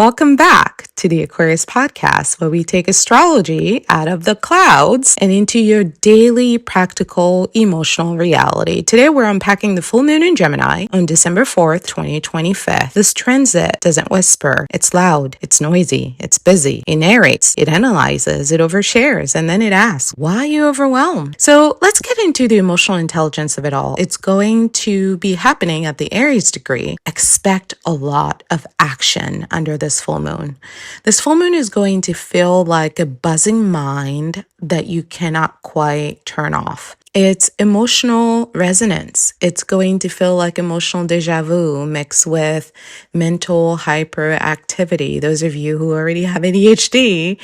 Welcome back to the Aquarius podcast, where we take astrology out of the clouds and into your daily practical emotional reality. Today, we're unpacking the full moon in Gemini on December 4th, 2025. This transit doesn't whisper. It's loud. It's noisy. It's busy. It narrates. It analyzes. It overshares. And then it asks, why are you overwhelmed? So let's get into the emotional intelligence of it all. It's going to be happening at the Aries degree. Expect a lot of action under this full moon. This full moon is going to feel like a buzzing mind that you cannot quite turn off. It's emotional resonance. It's going to feel like emotional deja vu mixed with mental hyperactivity. Those of you who already have ADHD,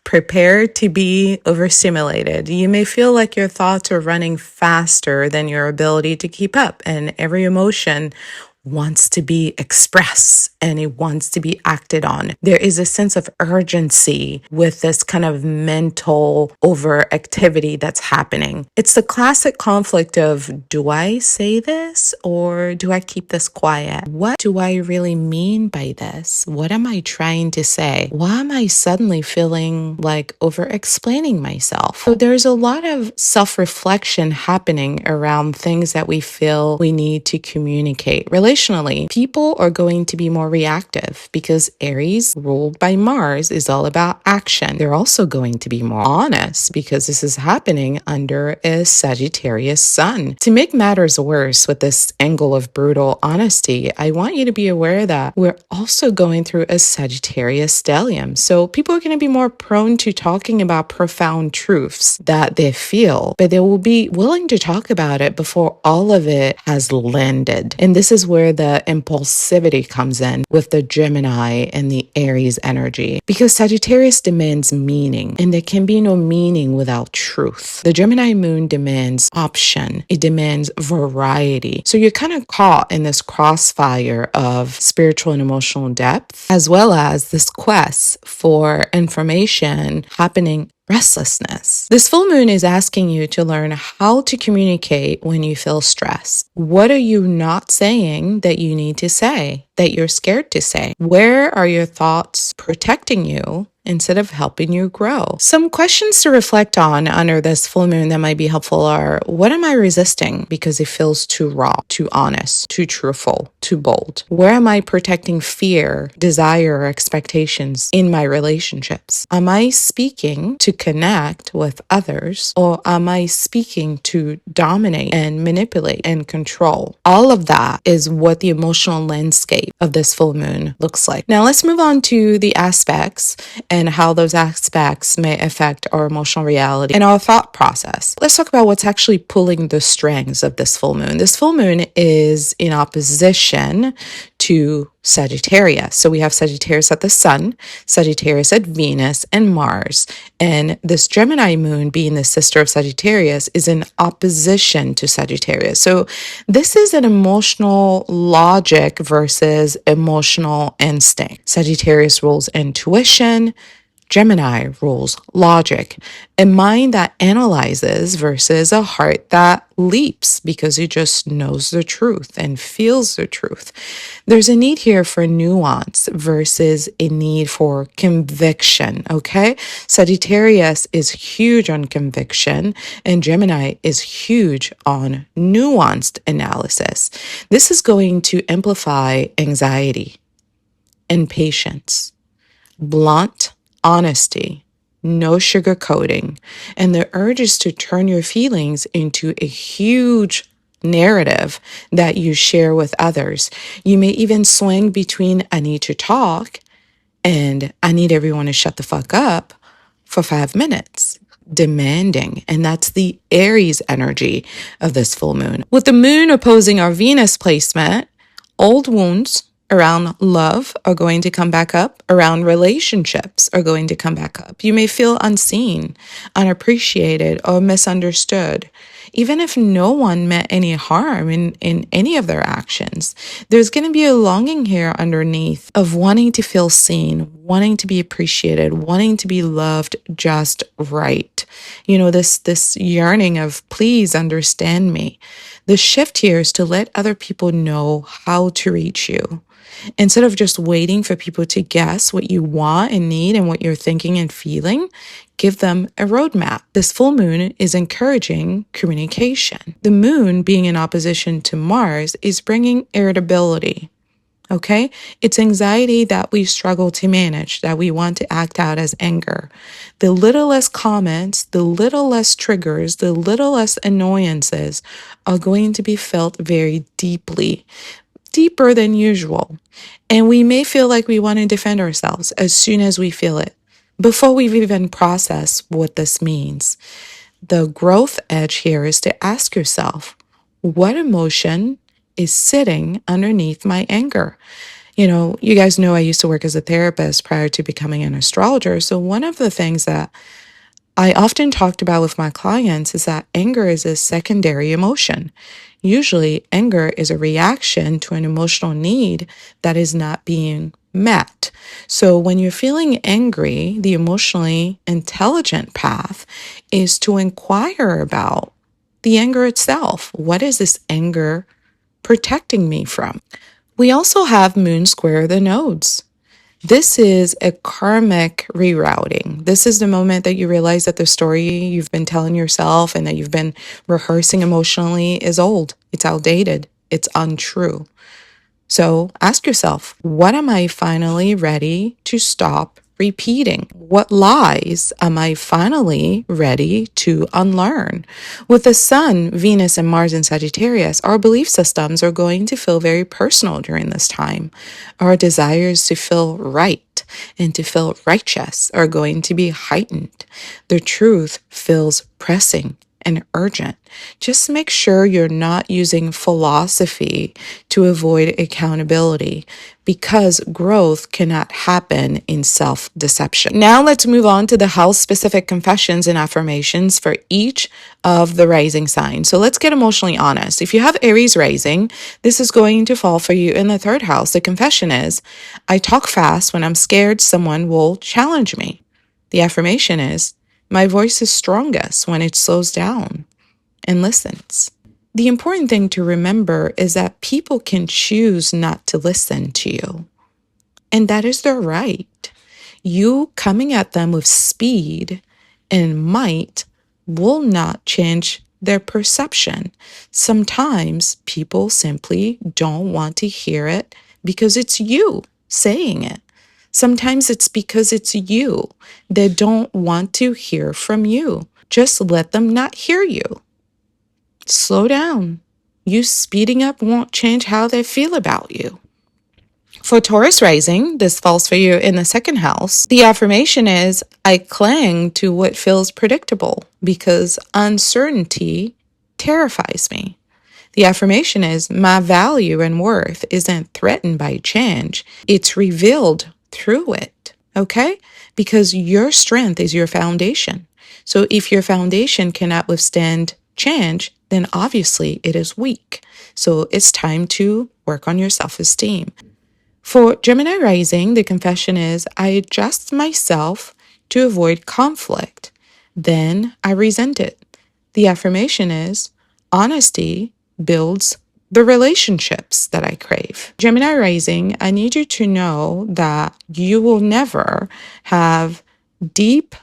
prepare to be overstimulated. You may feel like your thoughts are running faster than your ability to keep up, and every emotion wants to be expressed and it wants to be acted on. There is a sense of urgency with this kind of mental overactivity that's happening. It's the classic conflict of, do I say this or do I keep this quiet? What do I really mean by this? What am I trying to say? Why am I suddenly feeling like over-explaining myself? So there's a lot of self-reflection happening around things that we feel we need to communicate. Relationally, people are going to be more reactive because Aries, ruled by Mars, is all about action. They're also going to be more honest because this is happening under a Sagittarius sun. To make matters worse with this angle of brutal honesty, I want you to be aware that we're also going through a Sagittarius stellium. So people are going to be more prone to talking about profound truths that they feel, but they will be willing to talk about it before all of it has landed. And this is where the impulsivity comes in with the Gemini and the Aries energy, because Sagittarius demands meaning, and there can be no meaning without truth. The Gemini moon demands option. It demands variety. So you're kind of caught in this crossfire of spiritual and emotional depth, as well as this quest for information happening restlessness. This full moon is asking you to learn how to communicate when you feel stressed. What are you not saying that you need to say, that you're scared to say? Where are your thoughts protecting you instead of helping you grow? Some questions to reflect on under this full moon that might be helpful are, what am I resisting because it feels too raw, too honest, too truthful, too bold? Where am I protecting fear, desire, or expectations in my relationships? Am I speaking to connect with others, or am I speaking to dominate and manipulate and control? All of that is what the emotional landscape of this full moon looks like. Now let's move on to the aspects and how those aspects may affect our emotional reality and our thought process. Let's talk about what's actually pulling the strings of this full moon. This full moon is in opposition to Sagittarius. So we have Sagittarius at the sun, Sagittarius at Venus and Mars. And this Gemini moon, being the sister of Sagittarius, is in opposition to Sagittarius. So this is an emotional logic versus emotional instinct. Sagittarius rules intuition. Gemini rules logic, a mind that analyzes versus a heart that leaps because it just knows the truth and feels the truth. There's a need here for nuance versus a need for conviction, okay? Sagittarius is huge on conviction and Gemini is huge on nuanced analysis. This is going to amplify anxiety, impatience, blunt honesty, no sugarcoating, and the urge is to turn your feelings into a huge narrative that you share with others. You may even swing between I need to talk and I need everyone to shut the fuck up for 5 minutes. Demanding, and that's the Aries energy of this full moon. With the moon opposing our Venus placement, old wounds around love are going to come back up, around relationships are going to come back up. You may feel unseen, unappreciated, or misunderstood. Even if no one meant any harm in any of their actions, there's going to be a longing here underneath of wanting to feel seen, wanting to be appreciated, wanting to be loved just right. You know, this yearning of, please understand me. The shift here is to let other people know how to reach you. Instead of just waiting for people to guess what you want and need and what you're thinking and feeling, give them a roadmap. This full moon is encouraging communication. The moon, being in opposition to Mars, is bringing irritability. Okay? It's anxiety that we struggle to manage, that we want to act out as anger. The little less comments, the little less triggers, the little less annoyances are going to be felt very deeply, deeper than usual. And we may feel like we want to defend ourselves as soon as we feel it, before we've even processed what this means. The growth edge here is to ask yourself, what emotion is sitting underneath my anger? You guys know I used to work as a therapist prior to becoming an astrologer. So one of the things that I often talked about with my clients is that anger is a secondary emotion. Usually, anger is a reaction to an emotional need that is not being met. So when you're feeling angry, the emotionally intelligent path is to inquire about the anger itself. What is this anger protecting me from? We also have moon square the nodes. This is a karmic rerouting. This is the moment that you realize that the story you've been telling yourself and that you've been rehearsing emotionally is old. It's outdated. It's untrue. So ask yourself, what am I finally ready to stop repeating? What lies am I finally ready to unlearn? With the Sun, Venus, and Mars in Sagittarius, our belief systems are going to feel very personal during this time. Our desires to feel right and to feel righteous are going to be heightened. The truth feels pressing and urgent. Just make sure you're not using philosophy to avoid accountability, because growth cannot happen in self-deception. Now let's move on to the house-specific confessions and affirmations for each of the rising signs. So let's get emotionally honest. If you have Aries rising, this is going to fall for you in the third house. The confession is, I talk fast when I'm scared someone will challenge me. The affirmation is, my voice is strongest when it slows down and listens. The important thing to remember is that people can choose not to listen to you, and that is their right. You coming at them with speed and might will not change their perception. Sometimes people simply don't want to hear it because it's you saying it. Sometimes it's because it's you. They don't want to hear from you. Just let them not hear you. Slow down. You speeding up won't change how they feel about you. For Taurus rising, this falls for you in the second house. The affirmation is, I cling to what feels predictable because uncertainty terrifies me. The affirmation is, my value and worth isn't threatened by change. It's revealed through it, okay? Because your strength is your foundation. So if your foundation cannot withstand change, then obviously it is weak. So it's time to work on your self-esteem. For Gemini rising, the confession is, I adjust myself to avoid conflict. Then I resent it. The affirmation is, honesty builds the relationships that I crave. Gemini rising, I need you to know that you will never have deep,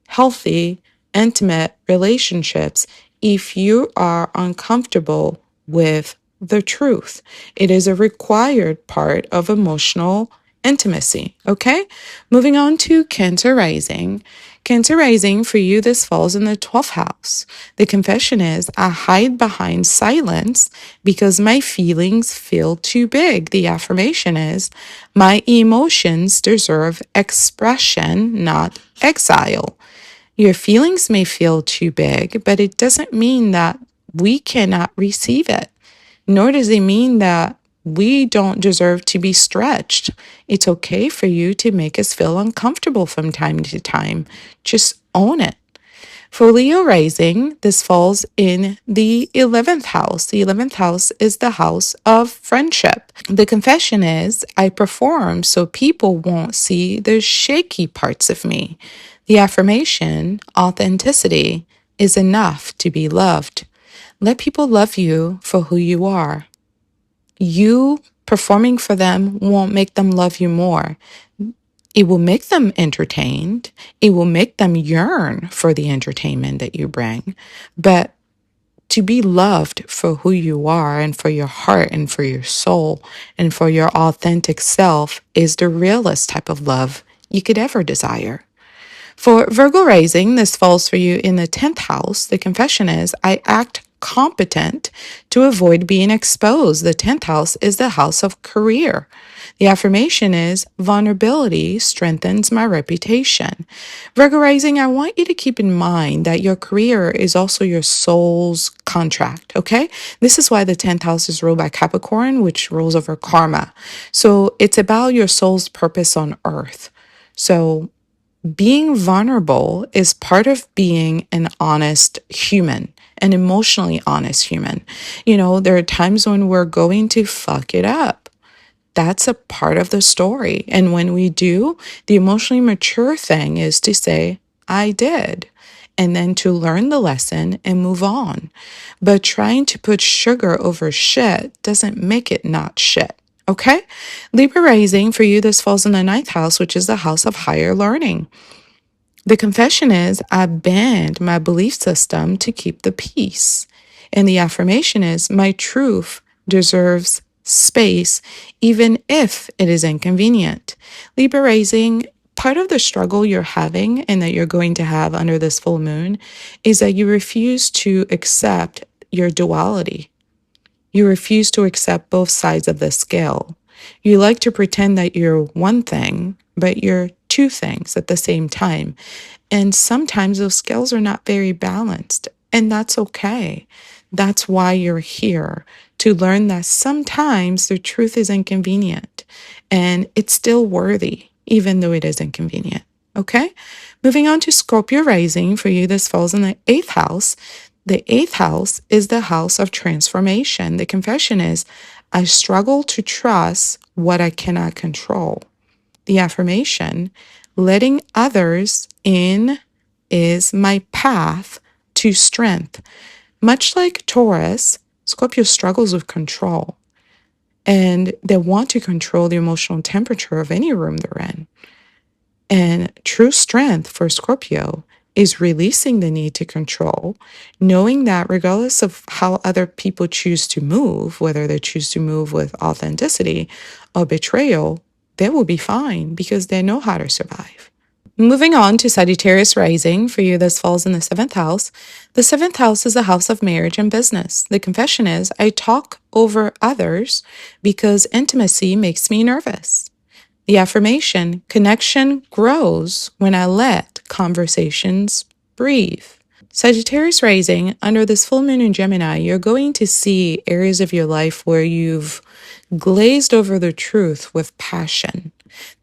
healthy, intimate relationships if you are uncomfortable with the truth. It is a required part of emotional intimacy, okay? Moving on to Cancer rising. Cancer rising, for you, this falls in the 12th house. The confession is, I hide behind silence because my feelings feel too big. The affirmation is, my emotions deserve expression, not exile. Your feelings may feel too big, but it doesn't mean that we cannot receive it, nor does it mean that we don't deserve to be stretched. It's okay for you to make us feel uncomfortable from time to time. Just own it. For Leo rising, this falls in the 11th house. The 11th house is the house of friendship. The confession is, I perform so people won't see the shaky parts of me. The affirmation, authenticity, is enough to be loved. Let people love you for who you are. You Performing for them won't make them love you more. It will make them entertained. It will make them yearn for the entertainment that you bring. But to be loved for who you are and for your heart and for your soul and for your authentic self is the realest type of love you could ever desire. For Virgo rising, this falls for you in the 10th house. The confession is, I act competent to avoid being exposed. The 10th house is the house of career. The affirmation is, vulnerability strengthens my reputation. Virgo rising, I want you to keep in mind that your career is also your soul's contract, okay? This is why the 10th house is ruled by Capricorn, which rules over karma. So it's about your soul's purpose on earth. So being vulnerable is part of being an honest human, an emotionally honest human. There are times when we're going to fuck it up. That's a part of the story. And when we do, the emotionally mature thing is to say, I did, and then to learn the lesson and move on. But trying to put sugar over shit doesn't make it not shit. Okay? Libra rising for you, this falls in the 9th house, which is the house of higher learning. The confession is, I bend my belief system to keep the peace. And the affirmation is, my truth deserves space, even if it is inconvenient. Libra rising, part of the struggle you're having and that you're going to have under this full moon is that you refuse to accept your duality. You refuse to accept both sides of the scale. You like to pretend that you're one thing, but you're two things at the same time. And sometimes those scales are not very balanced, and that's okay. That's why you're here, to learn that sometimes the truth is inconvenient and it's still worthy, even though it is inconvenient. Okay? Moving on to Scorpio rising, for you, this falls in the 8th house. The 8th house is the house of transformation. The confession is, I struggle to trust what I cannot control. The affirmation, letting others in is my path to strength. Much like Taurus, Scorpio struggles with control, and they want to control the emotional temperature of any room they're in. And true strength for Scorpio is releasing the need to control, knowing that regardless of how other people choose to move, whether they choose to move with authenticity or betrayal, they will be fine because they know how to survive. Moving on to Sagittarius rising, for you, this falls in the 7th house. The 7th house is the house of marriage and business. The confession is, I talk over others because intimacy makes me nervous. The affirmation, connection grows when I let conversations breathe. Sagittarius rising, under this full moon in Gemini, you're going to see areas of your life where you've glazed over the truth with passion.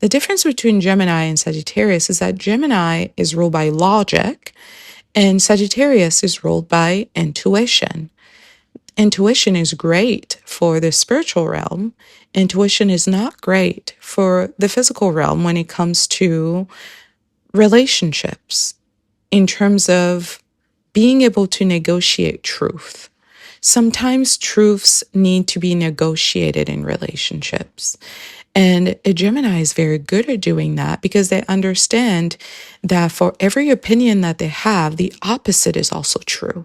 The difference between Gemini and Sagittarius is that Gemini is ruled by logic and Sagittarius is ruled by intuition. Intuition is great for the spiritual realm. Intuition is not great for the physical realm when it comes to relationships, in terms of being able to negotiate truth. Sometimes truths need to be negotiated in relationships. And a Gemini is very good at doing that because they understand that for every opinion that they have, the opposite is also true.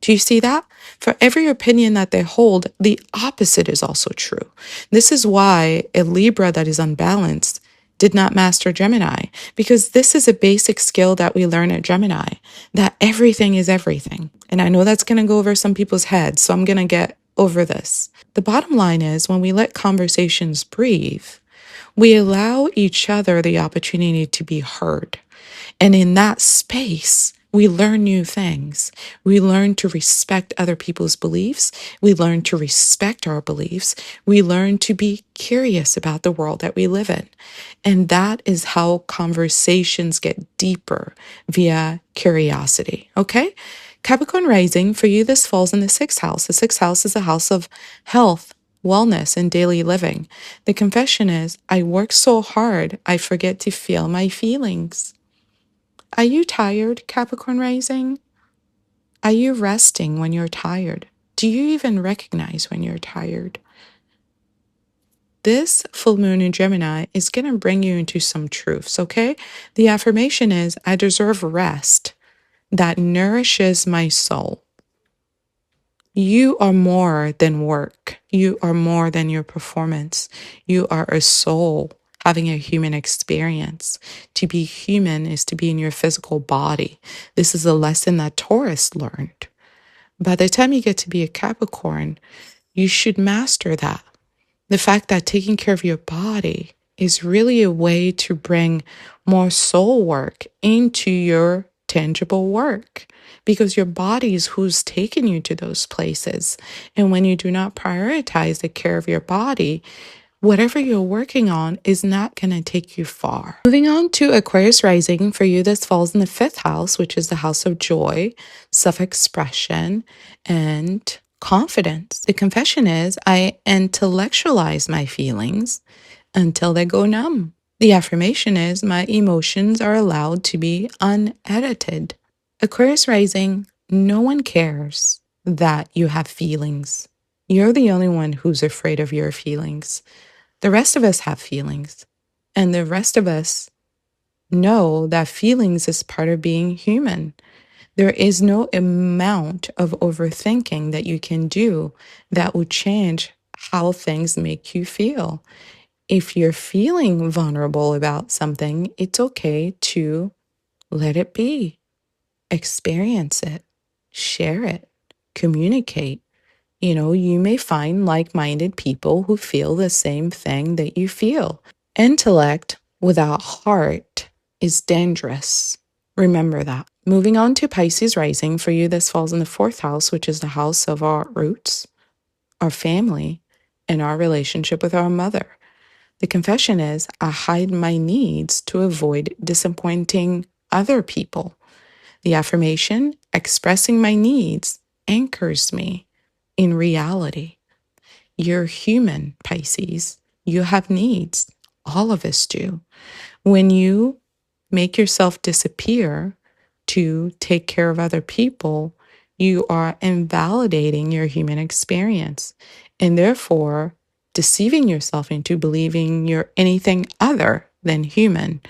Do you see that? For every opinion that they hold, the opposite is also true. This is why a Libra that is unbalanced did not master Gemini, because this is a basic skill that we learn at Gemini, that everything is everything. And I know that's going to go over some people's heads, so I'm going to get over this. The bottom line is, when we let conversations breathe, we allow each other the opportunity to be heard. And in that space, we learn new things. We learn to respect other people's beliefs. We learn to respect our beliefs. We learn to be curious about the world that we live in. And that is how conversations get deeper, via curiosity. Okay? Capricorn rising, for you, this falls in the 6th house. The 6th house is a house of health, wellness, and daily living. The confession is, I work so hard, I forget to feel my feelings. Are you tired, Capricorn rising? Are you resting when you're tired? Do you even recognize when you're tired? this full moon in Gemini is going to bring you into some truths, okay? The affirmation is, I deserve rest that nourishes my soul. You are more than work. You are more than your performance. You are a soul having a human experience. To be human is to be in your physical body. This is a lesson that Taurus learned. By the time you get to be a Capricorn, you should master that. The fact that taking care of your body is really a way to bring more soul work into your tangible work, because your body is who's taken you to those places. And when you do not prioritize the care of your body, whatever you're working on is not going to take you far. Moving on to Aquarius rising, for you, this falls in the 5th house, which is the house of joy, self-expression, and confidence. The confession is, I intellectualize my feelings until they go numb. The affirmation is, my emotions are allowed to be unedited. Aquarius rising, no one cares that you have feelings. You're the only one who's afraid of your feelings. The rest of us have feelings, and the rest of us know that feelings is part of being human. There is no amount of overthinking that you can do that will change how things make you feel. If you're feeling vulnerable about something, it's okay to let it be, experience it, share it, communicate. You may find like-minded people who feel the same thing that you feel. Intellect without heart is dangerous. Remember that. Moving on to Pisces rising, for you, this falls in the 4th house, which is the house of our roots, our family, and our relationship with our mother. The confession is, I hide my needs to avoid disappointing other people. The affirmation, expressing my needs, anchors me in reality. You're human, Pisces. You have needs. All of us do. When you make yourself disappear to take care of other people, you are invalidating your human experience and therefore deceiving yourself into believing you're anything other than human.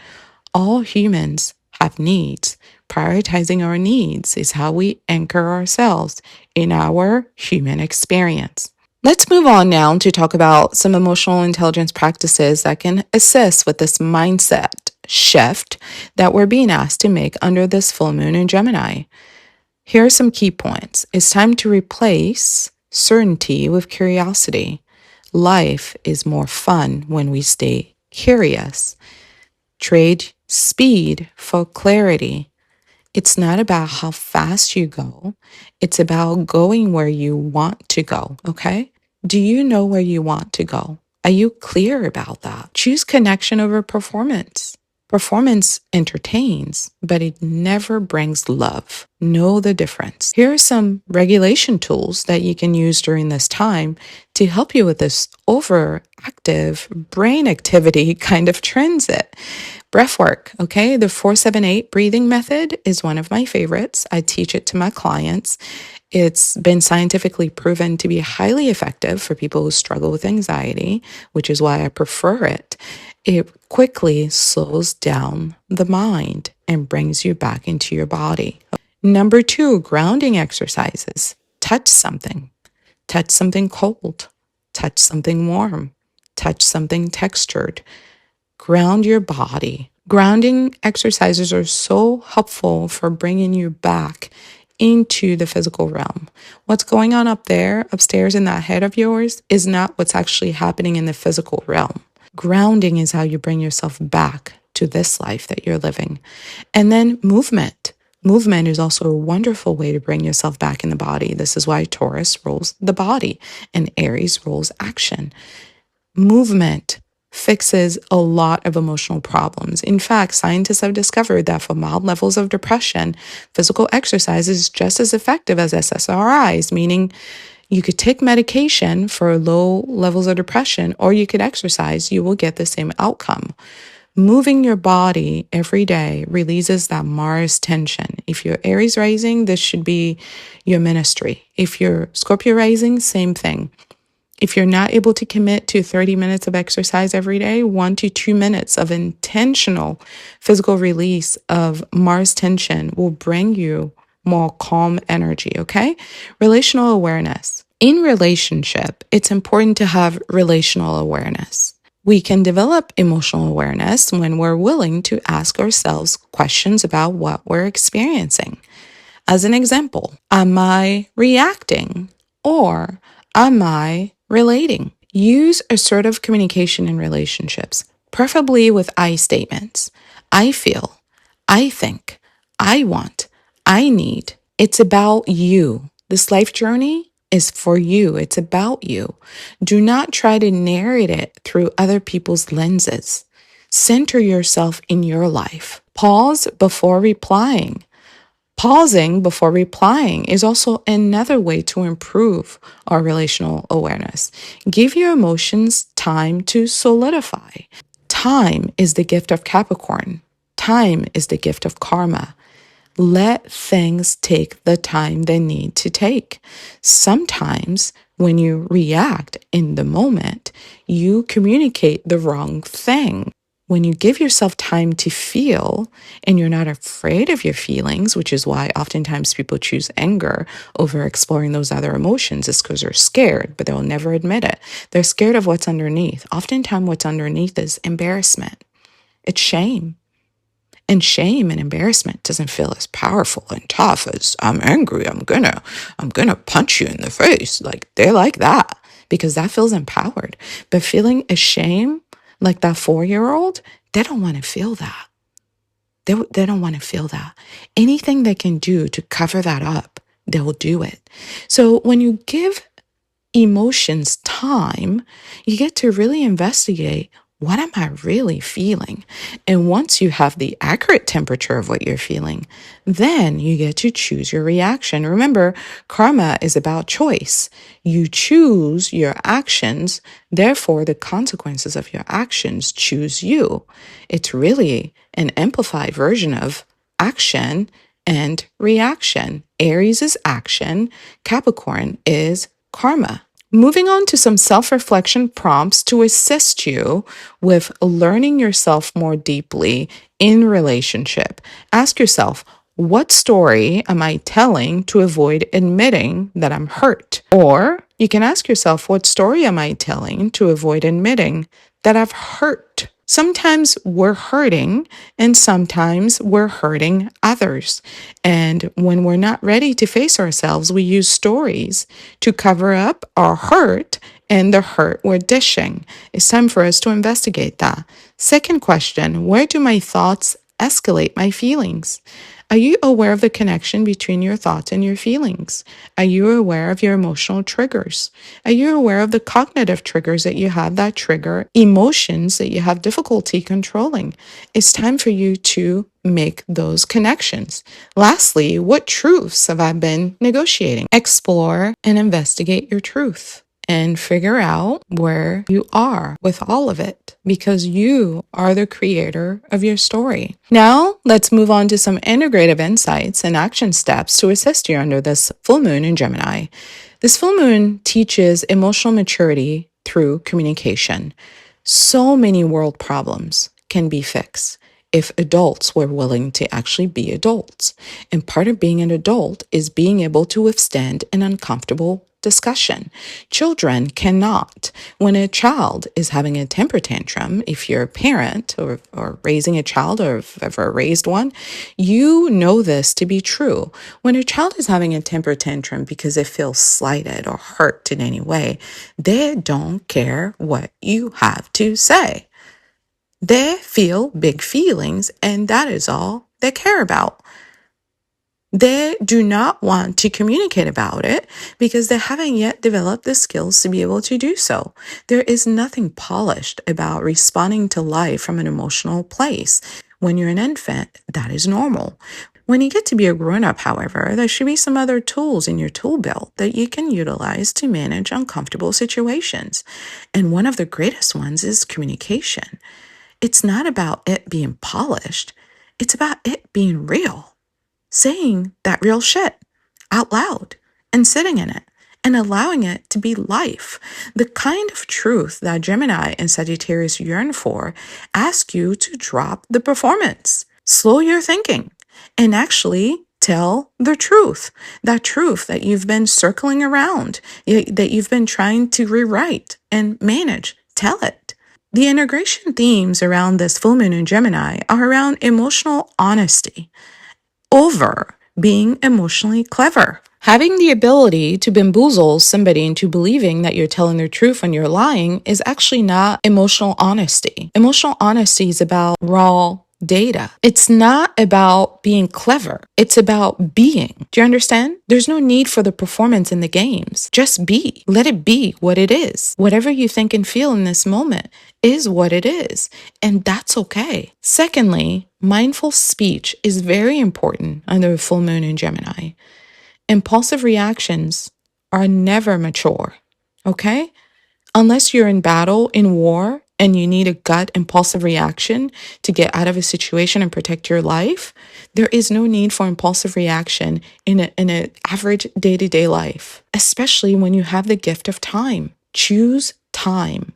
All humans have needs. Prioritizing our needs is how we anchor ourselves in our human experience. Let's move on now to talk about some emotional intelligence practices that can assist with this mindset shift that we're being asked to make under this full moon in Gemini. Here are some key points. It's time to replace certainty with curiosity. Life is more fun when we stay curious. Trade speed for clarity. It's not about how fast you go. It's about going where you want to go, okay? Do you know where you want to go? Are you clear about that? Choose connection over performance. Performance entertains, but it never brings love. Know the difference. Here are some regulation tools that you can use during this time to help you with this overactive brain activity kind of transit. Breath work, okay? The 4-7-8 breathing method is one of my favorites. I teach it to my clients. It's been scientifically proven to be highly effective for people who struggle with anxiety, which is why I prefer it. It quickly slows down the mind and brings you back into your body. Number 2, grounding exercises. Touch something cold, touch something warm, touch something textured. Ground your body. Grounding exercises are so helpful for bringing you back into the physical realm. What's going on up there, upstairs in that head of yours, is not what's actually happening in the physical realm. Grounding is how you bring yourself back to this life that you're living. And then movement. Movement is also a wonderful way to bring yourself back in the body. This is why Taurus rules the body and Aries rules action. Movement fixes a lot of emotional problems. In fact, scientists have discovered that for mild levels of depression, physical exercise is just as effective as SSRIs, meaning you could take medication for low levels of depression or you could exercise, you will get the same outcome. Moving your body every day releases that Mars tension. If you're Aries rising, this should be your ministry. If you're Scorpio rising, same thing. If you're not able to commit to 30 minutes of exercise every day, 1 to 2 minutes of intentional physical release of Mars tension will bring you more calm energy, okay? Relational awareness. In relationship, it's important to have relational awareness. We can develop emotional awareness when we're willing to ask ourselves questions about what we're experiencing. As an example, am I reacting or am I relating? Use assertive communication in relationships, preferably with I statements. I feel, I think, I want, I need. It's about you. This life journey is for you. It's about you. Do not try to narrate it through other people's lenses. Center yourself in your life. Pause before replying. Pausing before replying is also another way to improve our relational awareness. Give your emotions time to solidify. Time is the gift of Capricorn. Time is the gift of karma. Let things take the time they need to take. Sometimes when you react in the moment, you communicate the wrong thing. When you give yourself time to feel and you're not afraid of your feelings, which is why oftentimes people choose anger over exploring those other emotions, is because they're scared, but they'll never admit it. They're scared of what's underneath. Oftentimes what's underneath is embarrassment. It's shame. And shame and embarrassment doesn't feel as powerful and tough as I'm angry, I'm gonna punch you in the face. Like they're like that because that feels empowered. But feeling ashamed like that 4-year-old, they don't want to feel that. They don't want to feel that. Anything they can do to cover that up, they will do it. So when you give emotions time, you get to really investigate, what am I really feeling? And once you have the accurate temperature of what you're feeling, then you get to choose your reaction. Remember, karma is about choice. You choose your actions, therefore the consequences of your actions choose you. It's really an amplified version of action and reaction. Aries is action, Capricorn is karma. Moving on to some self-reflection prompts to assist you with learning yourself more deeply in relationship. Ask yourself, what story am I telling to avoid admitting that I'm hurt? Or you can ask yourself, what story am I telling to avoid admitting that I've hurt? Sometimes we're hurting and sometimes we're hurting others. And when we're not ready to face ourselves, we use stories to cover up our hurt and the hurt we're dishing. It's time for us to investigate that. Second question, where do my thoughts escalate my feelings? Are you aware of the connection between your thoughts and your feelings? Are you aware of your emotional triggers? Are you aware of the cognitive triggers that you have that trigger emotions that you have difficulty controlling? It's time for you to make those connections. Lastly, what truths have I been negotiating? Explore and investigate your truth and figure out where you are with all of it, because you are the creator of your story. Now, let's move on to some integrative insights and action steps to assist you under this full moon in Gemini. This full moon teaches emotional maturity through communication. So many world problems can be fixed if adults were willing to actually be adults. And part of being an adult is being able to withstand an uncomfortable discussion. Children cannot. When a child is having a temper tantrum, if you're a parent or raising a child or have ever raised one, you know this to be true. When a child is having a temper tantrum because it feels slighted or hurt in any way, they don't care what you have to say. They feel big feelings, and that is all they care about. They do not want to communicate about it because they haven't yet developed the skills to be able to do so. There is nothing polished about responding to life from an emotional place. When you're an infant, that is normal. When you get to be a grown-up, however, there should be some other tools in your tool belt that you can utilize to manage uncomfortable situations. And one of the greatest ones is communication. It's not about it being polished. It's about it being real. Saying that real shit out loud and sitting in it and allowing it to be life. The kind of truth that Gemini and Sagittarius yearn for ask you to drop the performance, slow your thinking, and actually tell the truth. That truth that you've been circling around, that you've been trying to rewrite and manage. Tell it. The integration themes around this full moon in Gemini are around emotional honesty over being emotionally clever. Having the ability to bamboozle somebody into believing that you're telling the truth when you're lying is actually not emotional honesty. Emotional honesty is about raw data. It's not about being clever. It's about being. Do you understand? There's no need for the performance in the games. Just be. Let it be what it is. Whatever you think and feel in this moment is what it is. And that's okay. Secondly, mindful speech is very important under a full moon in Gemini. Impulsive reactions are never mature, okay? Unless you're in battle, in war, and you need a gut impulsive reaction to get out of a situation and protect your life, there is no need for impulsive reaction in an average day-to-day life, especially when you have the gift of time. Choose time.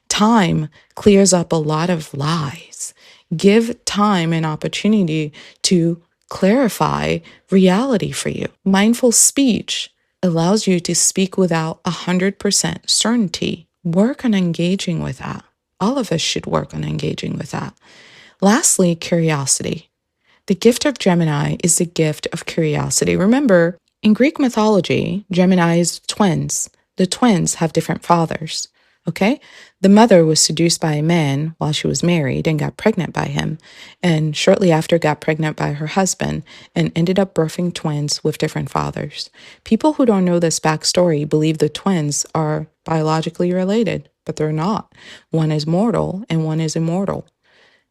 Time clears up a lot of lies. Give time an opportunity to clarify reality for you. Mindful speech allows you to speak without 100% certainty. Work on engaging with that. All of us should work on engaging with that. Lastly, curiosity. The gift of Gemini is the gift of curiosity. Remember, in Greek mythology, Gemini is twins. The twins have different fathers. Okay? The mother was seduced by a man while she was married and got pregnant by him, and shortly after got pregnant by her husband and ended up birthing twins with different fathers. People who don't know this backstory believe the twins are biologically related, but they're not. One is mortal and one is immortal.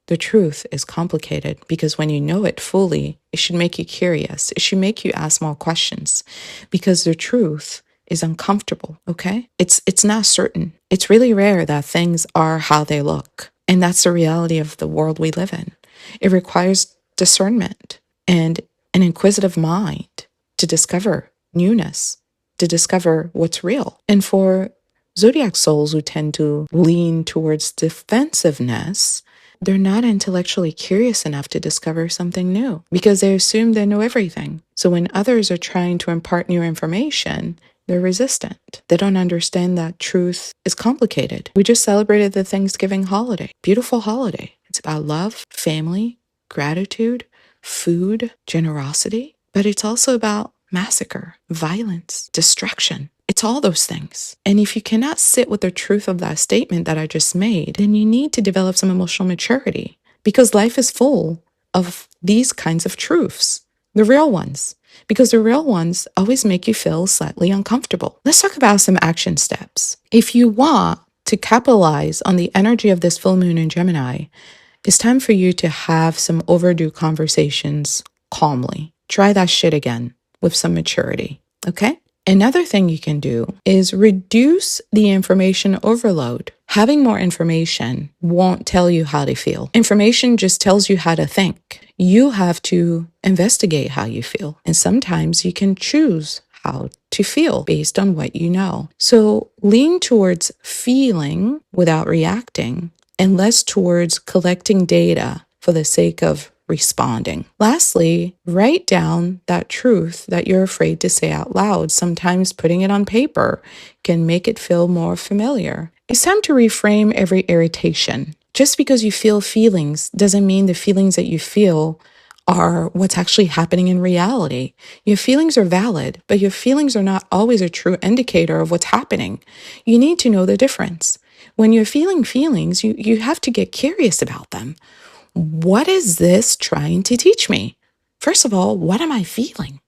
The truth is complicated because when you know it fully, it should make you curious. It should make you ask more questions because the truth is uncomfortable, okay? It's not certain. It's really rare that things are how they look. And that's the reality of the world we live in. It requires discernment and an inquisitive mind to discover newness, to discover what's real. And for zodiac souls who tend to lean towards defensiveness, they're not intellectually curious enough to discover something new because they assume they know everything. So when others are trying to impart new information, they're resistant. They don't understand that truth is complicated. We just celebrated the Thanksgiving holiday. Beautiful holiday. It's about love, family, gratitude, food, generosity. But it's also about massacre, violence, destruction. It's all those things. And if you cannot sit with the truth of that statement that I just made, then you need to develop some emotional maturity because life is full of these kinds of truths, the real ones. Because the real ones always make you feel slightly uncomfortable. Let's talk about some action steps. If you want to capitalize on the energy of this full moon in Gemini, it's time for you to have some overdue conversations calmly. Try that shit again with some maturity, okay? Another thing you can do is reduce the information overload. Having more information won't tell you how to feel. Information just tells you how to think. You have to investigate how you feel. And sometimes you can choose how to feel based on what you know. So lean towards feeling without reacting and less towards collecting data for the sake of responding. Lastly, write down that truth that you're afraid to say out loud. Sometimes putting it on paper can make it feel more familiar. It's time to reframe every irritation. Just because you feel feelings doesn't mean the feelings that you feel are what's actually happening in reality. Your feelings are valid, but your feelings are not always a true indicator of what's happening. You need to know the difference. When you're feeling feelings, you have to get curious about them. What is this trying to teach me? First of all, what am I feeling?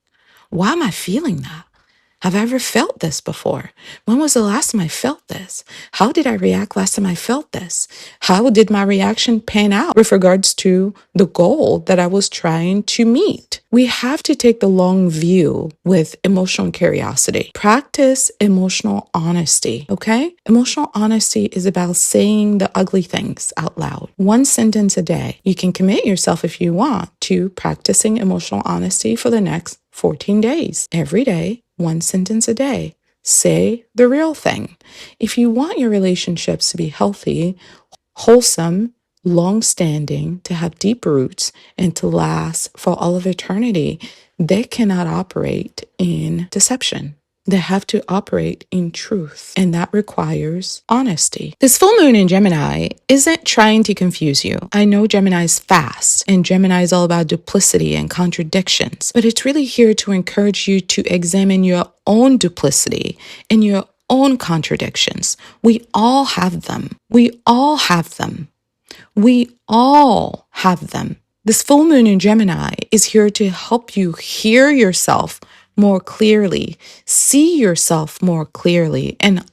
Why am I feeling that? Have I ever felt this before? When was the last time I felt this? How did I react last time I felt this? How did my reaction pan out with regards to the goal that I was trying to meet? We have to take the long view with emotional curiosity. Practice emotional honesty, okay? Emotional honesty is about saying the ugly things out loud. One sentence a day. You can commit yourself if you want to practicing emotional honesty for the next 14 days. Every day, one sentence a day. say the real thing. If you want your relationships to be healthy, wholesome, long-standing, to have deep roots, and to last for all of eternity, they cannot operate in deception. They have to operate in truth, and that requires honesty. This full moon in Gemini isn't trying to confuse you. I know Gemini is fast, and Gemini is all about duplicity and contradictions, but it's really here to encourage you to examine your own duplicity and your own contradictions. We all have them. We all have them. We all have them. This full moon in Gemini is here to help you hear yourself more clearly, see yourself more clearly, and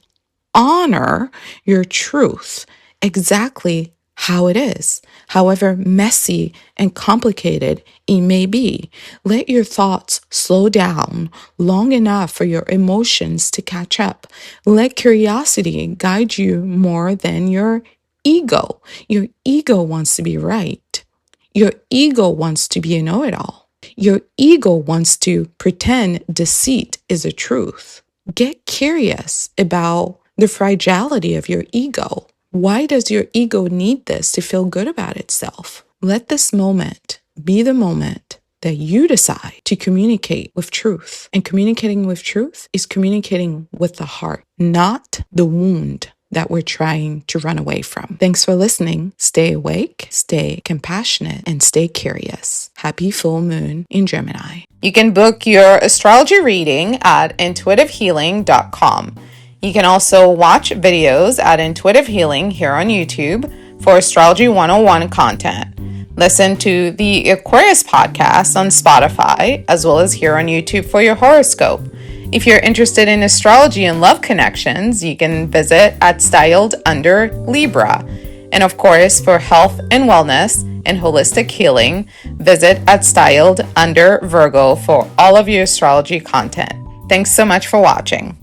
honor your truth exactly how it is, however messy and complicated it may be. Let your thoughts slow down long enough for your emotions to catch up. Let curiosity guide you more than your ego. Your ego wants to be right. Your ego wants to be a know-it-all. Your ego wants to pretend deceit is a truth. Get curious about the fragility of your ego. Why does your ego need this to feel good about itself? Let this moment be the moment that you decide to communicate with truth. And communicating with truth is communicating with the heart, not the wound that we're trying to run away from. Thanks for listening. Stay awake, stay compassionate, and stay curious. Happy full moon in Gemini. You can book your astrology reading at intuitivehealing.com. You can also watch videos at Intuitive Healing here on YouTube for Astrology 101 content. Listen to the Aquarius podcast on Spotify, as well as here on YouTube for your horoscope. If you're interested in astrology and love connections, you can visit at Styled Under Libra. And of course, for health and wellness and holistic healing, visit at Styled Under Virgo for all of your astrology content. Thanks so much for watching.